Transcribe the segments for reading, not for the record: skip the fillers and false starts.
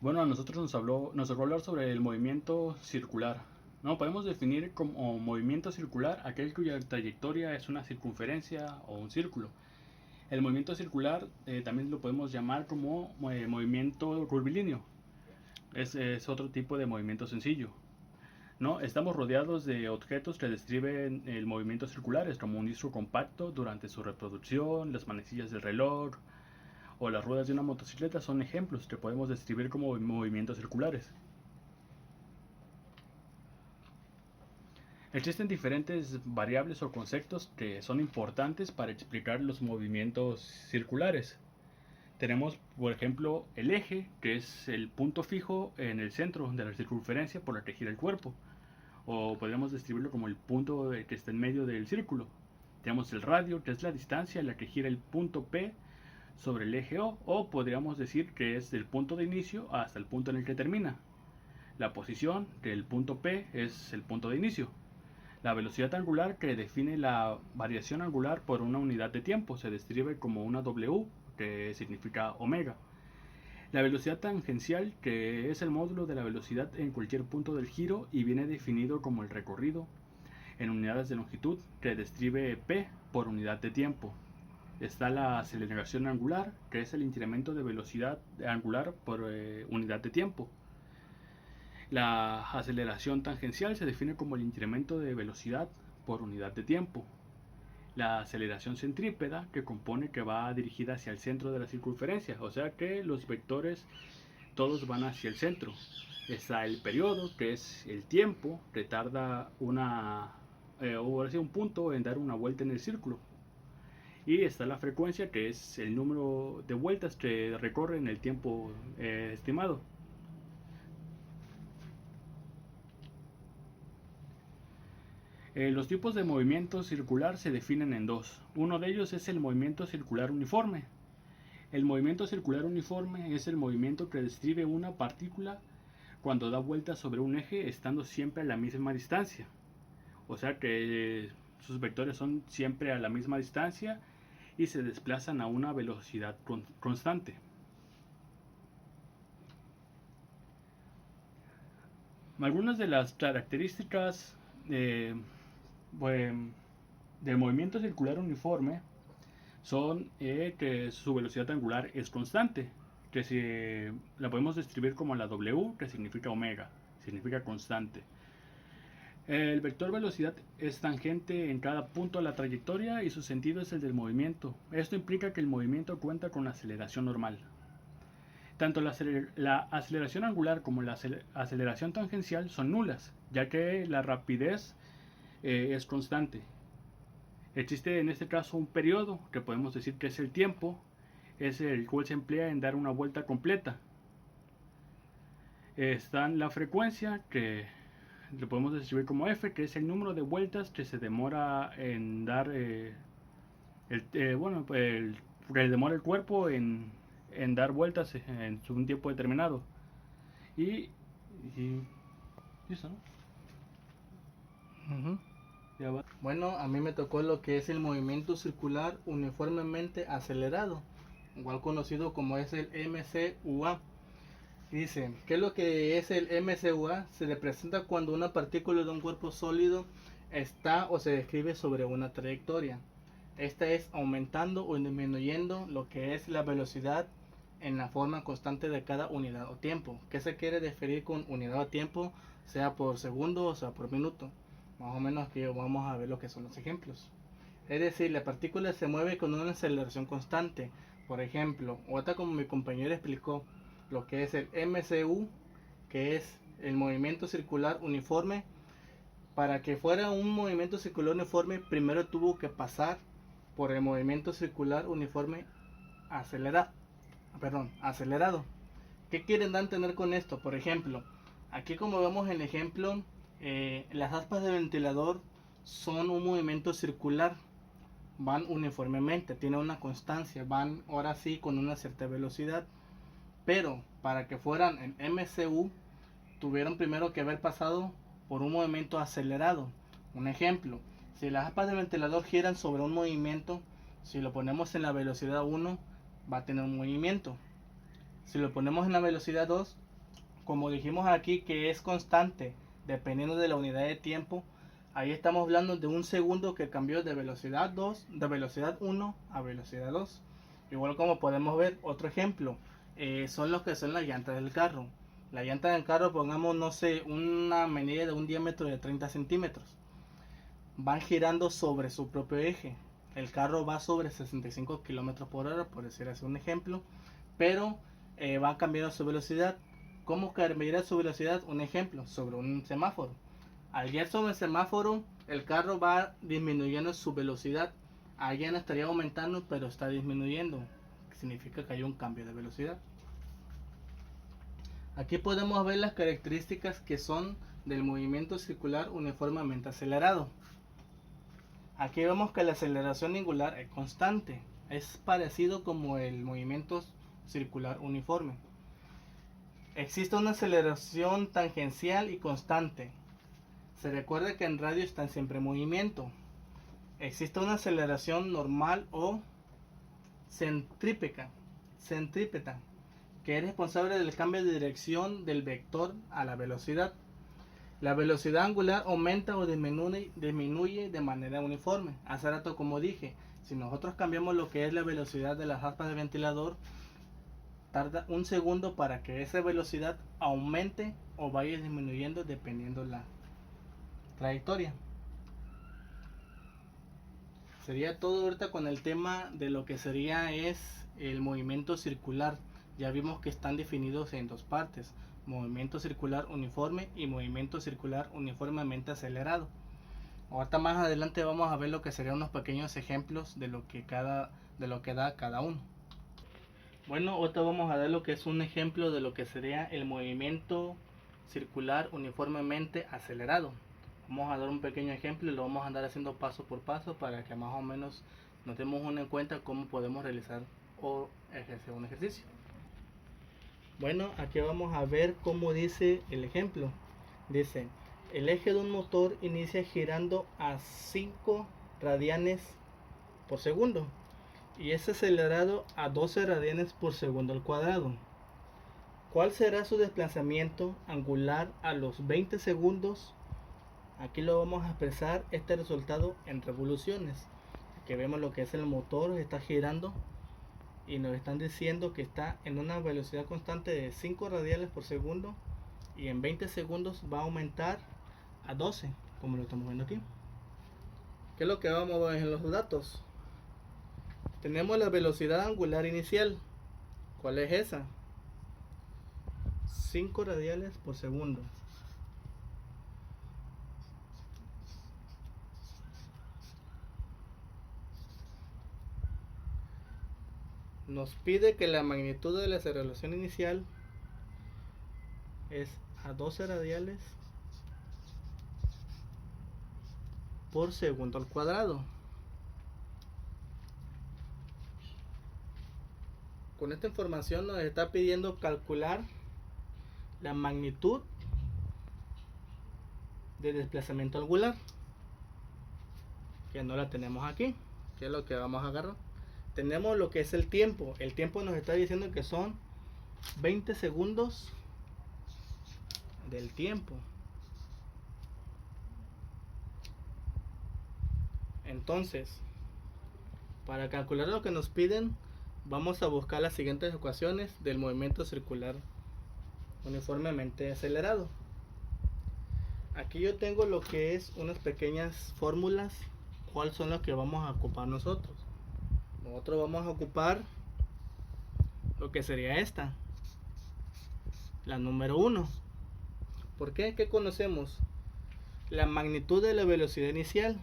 Bueno, a nosotros nos tocó hablar sobre el movimiento circular. No, podemos definir como movimiento circular aquel cuya trayectoria es una circunferencia o un círculo. El movimiento circular también lo podemos llamar como movimiento curvilíneo. Es otro tipo de movimiento sencillo. ¿No? Estamos rodeados de objetos que describen el movimiento circular, es como un disco compacto durante su reproducción, las manecillas del reloj o las ruedas de una motocicleta son ejemplos que podemos describir como movimientos circulares. Existen diferentes variables o conceptos que son importantes para explicar los movimientos circulares. Tenemos, por ejemplo, el eje, que es el punto fijo en el centro de la circunferencia por la que gira el cuerpo, o podríamos describirlo como el punto que está en medio del círculo. Tenemos el radio, que es la distancia en la que gira el punto P sobre el eje o podríamos decir que es del punto de inicio hasta el punto en el que termina. La posición del punto P es el punto de inicio. La velocidad angular, que define la variación angular por una unidad de tiempo, se describe como una W, que significa omega. La velocidad tangencial, que es el módulo de la velocidad en cualquier punto del giro y viene definido como el recorrido en unidades de longitud, que describe P por unidad de tiempo. Está la aceleración angular, que es el incremento de velocidad angular por unidad de tiempo. La aceleración tangencial se define como el incremento de velocidad por unidad de tiempo. La aceleración centrípeta, que compone que va dirigida hacia el centro de la circunferencia, o sea que los vectores todos van hacia el centro. Está el periodo, que es el tiempo que tarda un punto en dar una vuelta en el círculo. Y está la frecuencia, que es el número de vueltas que recorre en el tiempo estimado. Los tipos de movimiento circular se definen en dos. Uno de ellos es el movimiento circular uniforme. El movimiento circular uniforme es el movimiento que describe una partícula cuando da vueltas sobre un eje estando siempre a la misma distancia. O sea que sus vectores son siempre a la misma distancia y se desplazan a una velocidad constante. Algunas de las características bueno, del movimiento circular uniforme son que su velocidad angular es constante, que la podemos describir como la W, que significa omega, significa constante. El vector velocidad es tangente en cada punto de la trayectoria y su sentido es el del movimiento. Esto implica que el movimiento cuenta con aceleración normal. Tanto la aceleración angular como la aceleración tangencial son nulas, ya que la rapidez es constante. Existe en este caso un periodo que podemos decir que es el tiempo, es el cual se emplea en dar una vuelta completa. Está la frecuencia, que lo podemos describir como F, que es el número de vueltas que se demora en dar que demora el cuerpo en dar vueltas en un tiempo determinado. Y eso, ¿no? Ujú. Ya va. Bueno, a mí me tocó lo que es el movimiento circular uniformemente acelerado, igual conocido como es el MCUA. Dice, ¿qué es lo que es el MCUA? Se representa cuando una partícula de un cuerpo sólido está o se describe sobre una trayectoria. Esta es aumentando o disminuyendo lo que es la velocidad en la forma constante de cada unidad o tiempo. ¿Qué se quiere definir con unidad o tiempo? Sea por segundo o sea por minuto. Más o menos que vamos a ver lo que son los ejemplos. Es decir, la partícula se mueve con una aceleración constante. Por ejemplo, otra como mi compañero explicó, lo que es el MCU, que es el movimiento circular uniforme. Para que fuera un movimiento circular uniforme, primero tuvo que pasar por el movimiento circular uniforme acelerado. Acelerado. ¿Qué quieren dar a entender con esto? Por ejemplo, aquí como vemos en el ejemplo, las aspas del ventilador son un movimiento circular, van uniformemente, tienen una constancia, van ahora sí con una cierta velocidad, pero para que fueran en MCU tuvieron primero que haber pasado por un movimiento acelerado. Un ejemplo, si las aspas del ventilador giran sobre un movimiento, si lo ponemos en la velocidad 1 va a tener un movimiento, si lo ponemos en la velocidad 2 como dijimos aquí que es constante dependiendo de la unidad de tiempo, ahí estamos hablando de un segundo que cambió de velocidad 2, de velocidad 1 a velocidad 2. Igual como podemos ver, otro ejemplo, son los que son las llantas del carro. La llanta del carro, pongamos, no sé, una medida de un diámetro de 30 centímetros. Van girando sobre su propio eje. El carro va sobre 65 kilómetros por hora, por decir así un ejemplo, pero va cambiando su velocidad. ¿Cómo cambiará su velocidad? Un ejemplo, sobre un semáforo. Al guiar sobre el semáforo, el carro va disminuyendo su velocidad. Allá no estaría aumentando, pero está disminuyendo. Significa que hay un cambio de velocidad. Aquí podemos ver las características que son del movimiento circular uniformemente acelerado. Aquí vemos que la aceleración angular es constante. Es parecido como el movimiento circular uniforme. Existe una aceleración tangencial y constante. Se recuerda que en radio están siempre en movimiento. Existe una aceleración normal o centrípeta, que es responsable del cambio de dirección del vector a la velocidad. La velocidad angular aumenta o disminuye de manera uniforme. Hace rato, como dije, si nosotros cambiamos lo que es la velocidad de las aspas del ventilador, tarda un segundo para que esa velocidad aumente o vaya disminuyendo dependiendo la trayectoria. Sería todo ahorita con el tema de lo que sería es el movimiento circular. Ya vimos que están definidos en dos partes: movimiento circular uniforme y movimiento circular uniformemente acelerado. Ahorita más adelante vamos a ver lo que serían unos pequeños ejemplos de lo que da cada uno. Bueno, ahorita vamos a dar lo que es un ejemplo de lo que sería el movimiento circular uniformemente acelerado. Vamos a dar un pequeño ejemplo y lo vamos a andar haciendo paso por paso para que más o menos nos demos una en cuenta cómo podemos realizar o ejercer un ejercicio. Bueno, aquí vamos a ver cómo dice el ejemplo. Dice, el eje de un motor inicia girando a 5 radianes por segundo y es acelerado a 12 radianes por segundo al cuadrado. ¿Cuál será su desplazamiento angular a los 20 segundos? Aquí lo vamos a expresar este resultado en revoluciones. Aquí vemos lo que es el motor, está girando y nos están diciendo que está en una velocidad constante de 5 radianes por segundo y en 20 segundos va a aumentar a 12, como lo estamos viendo aquí. ¿Qué es lo que vamos a ver en los datos? Tenemos la velocidad angular inicial. ¿Cuál es esa? 5 radianes por segundo. Nos pide que la magnitud de la aceleración inicial es a 12 radianes por segundo al cuadrado. Con esta información nos está pidiendo calcular la magnitud de desplazamiento angular, que no la tenemos aquí. ¿Qué es lo que vamos a agarrar? Tenemos lo que es el tiempo. El tiempo nos está diciendo que son 20 segundos del tiempo. Entonces, para calcular lo que nos piden, vamos a buscar las siguientes ecuaciones del movimiento circular uniformemente acelerado. Aquí yo tengo lo que es unas pequeñas fórmulas, cuáles son las que vamos a ocupar nosotros. Nosotros vamos a ocupar lo que sería esta, la número 1. ¿Por qué? ¿Qué conocemos? La magnitud de la velocidad inicial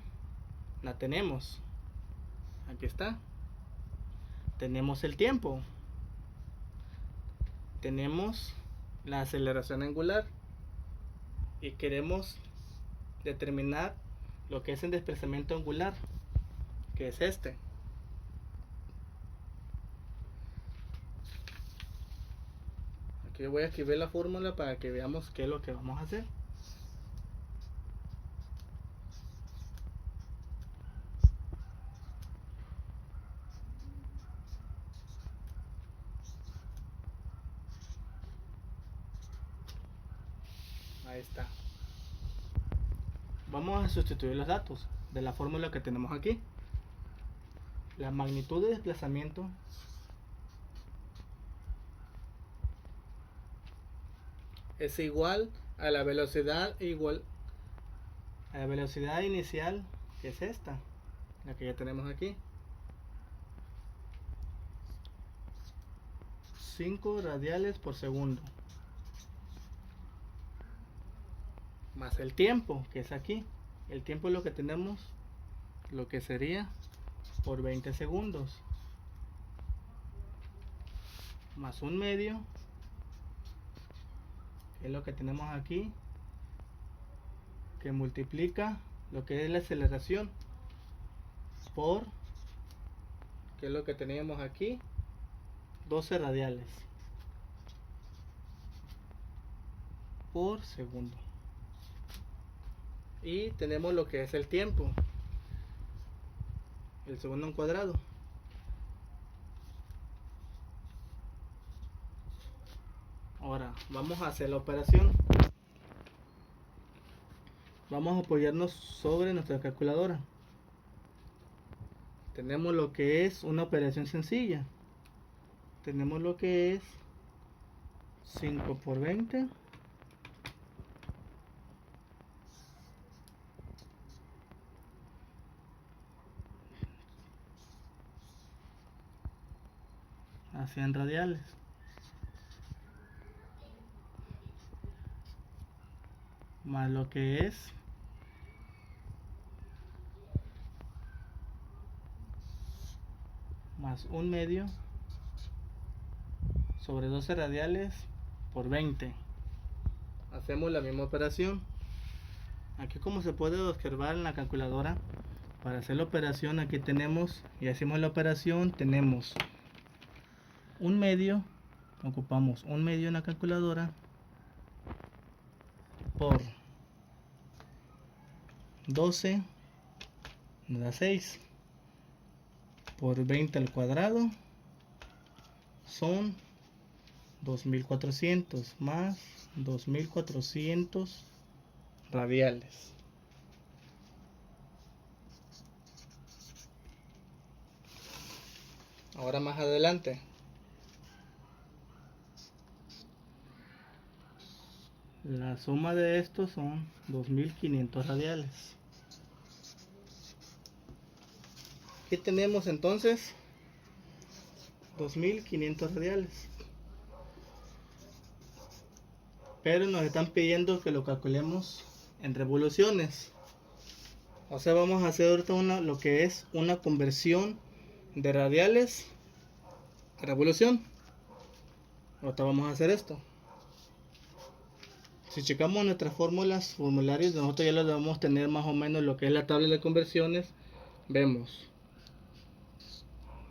la tenemos. Aquí está. Tenemos el tiempo. Tenemos la aceleración angular. Y queremos determinar lo que es el desplazamiento angular, que es este. Aquí voy a escribir la fórmula para que veamos qué es lo que vamos a hacer. Ahí está. Vamos a sustituir los datos de la fórmula que tenemos aquí. La magnitud de desplazamiento es igual a la velocidad inicial, que es esta, la que ya tenemos aquí. 5 radiales por segundo. Más el tiempo, que es aquí. El tiempo es lo que tenemos, lo que sería por 20 segundos. Más un medio, que es lo que tenemos aquí, que multiplica lo que es la aceleración por, que es lo que teníamos aquí, 12 radiales por segundo. Y tenemos lo que es el tiempo, el segundo en cuadrado. Ahora vamos a hacer la operación. Vamos a apoyarnos sobre nuestra calculadora. Tenemos lo que es una operación sencilla. Tenemos lo que es 5 por 20 a 100 radiales. Más lo que es más un medio sobre 12 radiales por 20. Hacemos la misma operación. Aquí, como se puede observar en la calculadora, para hacer la operación aquí tenemos, y hacemos la operación, tenemos un medio, ocupamos un medio en la calculadora por 12 nos da 6 por 20 al cuadrado son 2400 más 2400 radiales. Ahora más adelante la suma de estos son 2500 radiales. Aquí tenemos entonces 2500 radiales. Pero nos están pidiendo que lo calculemos en revoluciones. O sea, vamos a hacer ahorita lo que es una conversión de radiales a revolución. Ahorita vamos a hacer esto. Si checamos nuestras formularios, nosotros ya lo debemos tener más o menos lo que es la tabla de conversiones. Vemos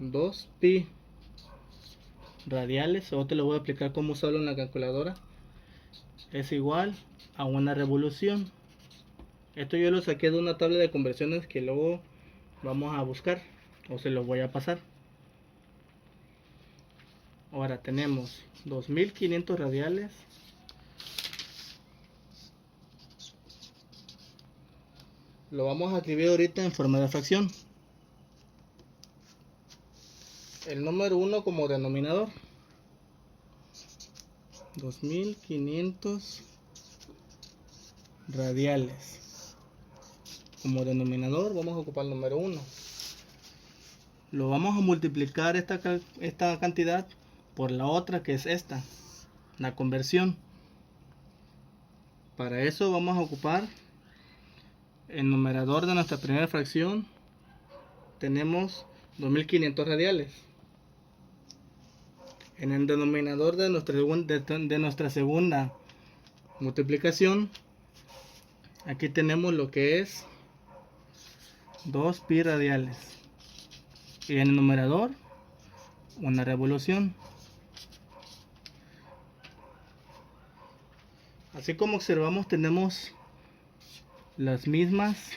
2pi radiales, ahora te lo voy a explicar cómo usarlo en la calculadora, es igual a una revolución. Esto yo lo saqué de una tabla de conversiones que luego vamos a buscar, o se lo voy a pasar. Ahora tenemos 2500 radiales lo vamos a escribir ahorita en forma de fracción. El número 1 como denominador, 2500 radiales. Como denominador vamos a ocupar el número 1. Lo vamos a multiplicar esta cantidad por la otra, que es esta, la conversión. Para eso vamos a ocupar el numerador de nuestra primera fracción. Tenemos 2500 radiales. En el denominador de nuestra segunda multiplicación, aquí tenemos lo que es 2pi radiales. Y en el numerador, una revolución. Así como observamos, tenemos las mismas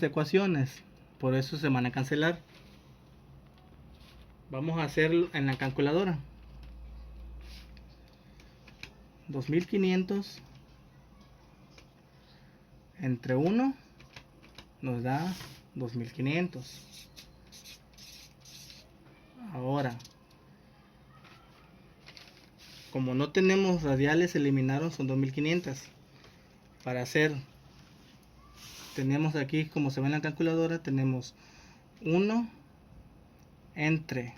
ecuaciones. por eso se van a cancelar. Vamos a hacerlo en la calculadora. 2500 entre 1 nos da 2500. Ahora, como no tenemos radiales, se eliminaron, son 2500. Para hacer, tenemos aquí, como se ve en la calculadora, tenemos 1 entre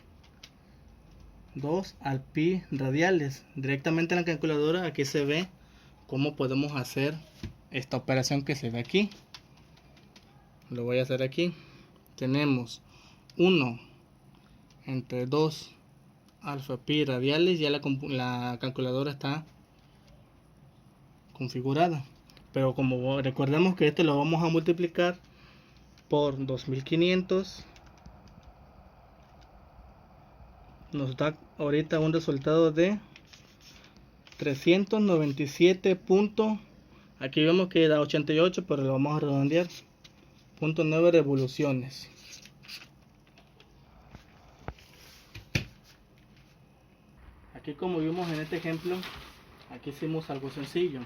2 al pi radiales. Directamente en la calculadora aquí se ve cómo podemos hacer esta operación que se ve aquí. Lo voy a hacer aquí. Tenemos 1 entre 2 alfa pi radiales. Ya la calculadora está configurada, pero como recordemos que esto lo vamos a multiplicar por 2500, nos da ahorita un resultado de 397 punto, aquí vemos que da 88, pero lo vamos a redondear, .9 revoluciones. Aquí, como vimos en este ejemplo, aquí hicimos algo sencillo.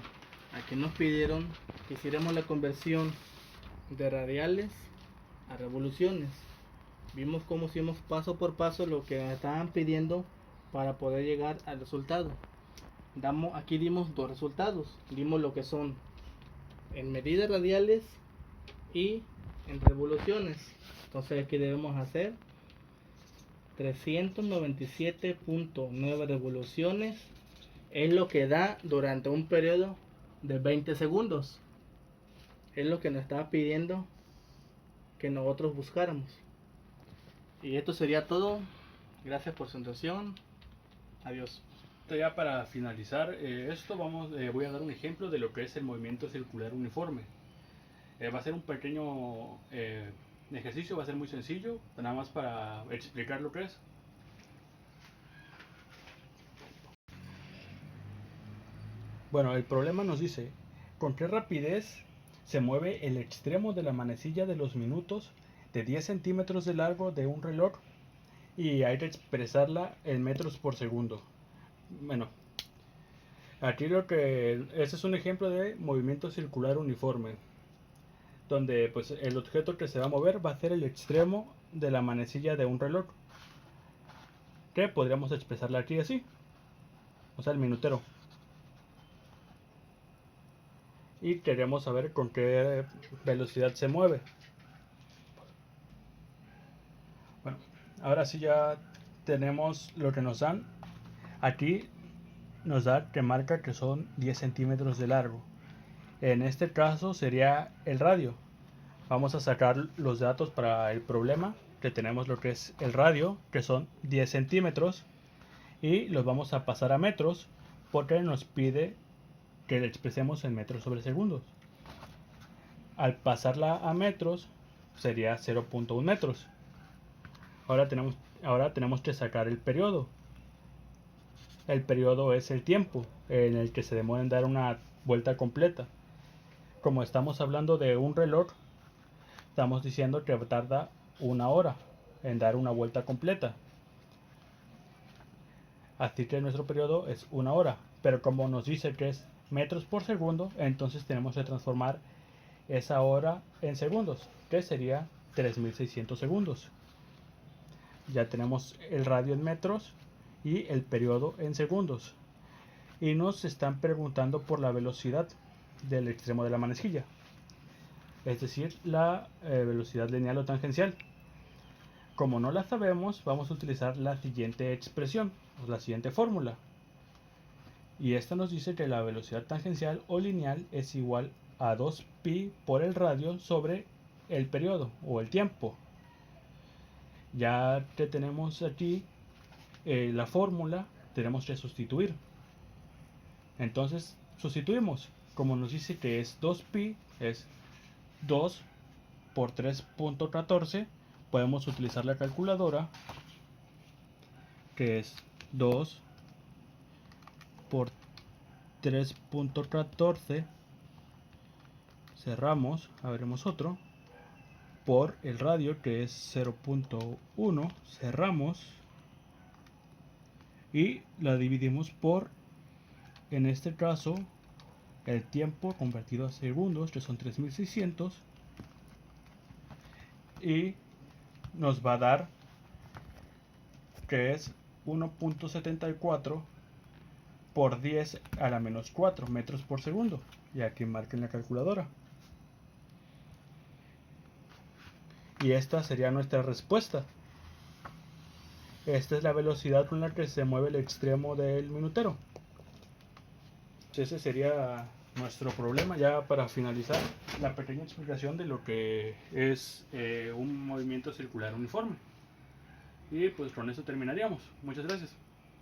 Aquí nos pidieron que hiciéramos la conversión de radiales a revoluciones. Vimos cómo hicimos paso por paso lo que estaban pidiendo para poder llegar al resultado. Aquí dimos dos resultados. Dimos lo que son en medidas radiales y en revoluciones. Entonces aquí debemos hacer 397.9 revoluciones. Es lo que da durante un periodo de 20 segundos. Es lo que nos estaba pidiendo que nosotros buscáramos. Y esto sería todo. Gracias por su atención. Adiós. Ya para finalizar voy a dar un ejemplo de lo que es el movimiento circular uniforme. Va a ser un pequeño ejercicio, va a ser muy sencillo, nada más para explicar lo que es. Bueno, el problema nos dice, ¿con qué rapidez se mueve el extremo de la manecilla de los minutos de 10 centímetros de largo de un reloj? Y hay que expresarla en metros por segundo. Bueno, aquí este es un ejemplo de movimiento circular uniforme, donde pues el objeto que se va a mover va a ser el extremo de la manecilla de un reloj, que podríamos expresarla aquí así, o sea, el minutero. Y queremos saber con qué velocidad se mueve. Bueno, ahora sí ya tenemos lo que nos dan. Aquí nos da que marca que son 10 centímetros de largo. En este caso sería el radio. Vamos a sacar los datos para el problema, que tenemos lo que es el radio, que son 10 centímetros, y los vamos a pasar a metros, porque nos pide que le expresemos en metros sobre segundos. Al pasarla a metros sería 0.1 metros. Ahora tenemos que sacar el periodo. El periodo es el tiempo en el que se demora en dar una vuelta completa. Como estamos hablando de un reloj, estamos diciendo que tarda 1 hora en dar una vuelta completa. Así que nuestro periodo es 1 hora. Pero como nos dice que es metros por segundo, entonces tenemos que transformar esa hora en segundos, que sería 3600 segundos. Ya tenemos el radio en metros y el periodo en segundos. Y nos están preguntando por la velocidad del extremo de la manecilla, es decir, la velocidad lineal o tangencial. Como no la sabemos, vamos a utilizar la siguiente expresión, o la siguiente fórmula. Y esta nos dice que la velocidad tangencial o lineal es igual a 2pi por el radio sobre el periodo o el tiempo. Ya que tenemos aquí la fórmula, tenemos que sustituir. Entonces sustituimos. Como nos dice que es 2pi, es 2 por 3.14. Podemos utilizar la calculadora, que es 2 por 3.14. Cerramos, abrimos otro. por el radio, que es 0.1, cerramos y la dividimos por, en este caso, el tiempo convertido a segundos, que son 3600, y nos va a dar que es 1.74 por 10 a la menos 4 metros por segundo. Y aquí marquen la calculadora. Y esta sería nuestra respuesta. Esta es la velocidad con la que se mueve el extremo del minutero. Ese sería nuestro problema, ya para finalizar la pequeña explicación de lo que es un movimiento circular uniforme. Y pues con eso terminaríamos. Muchas gracias.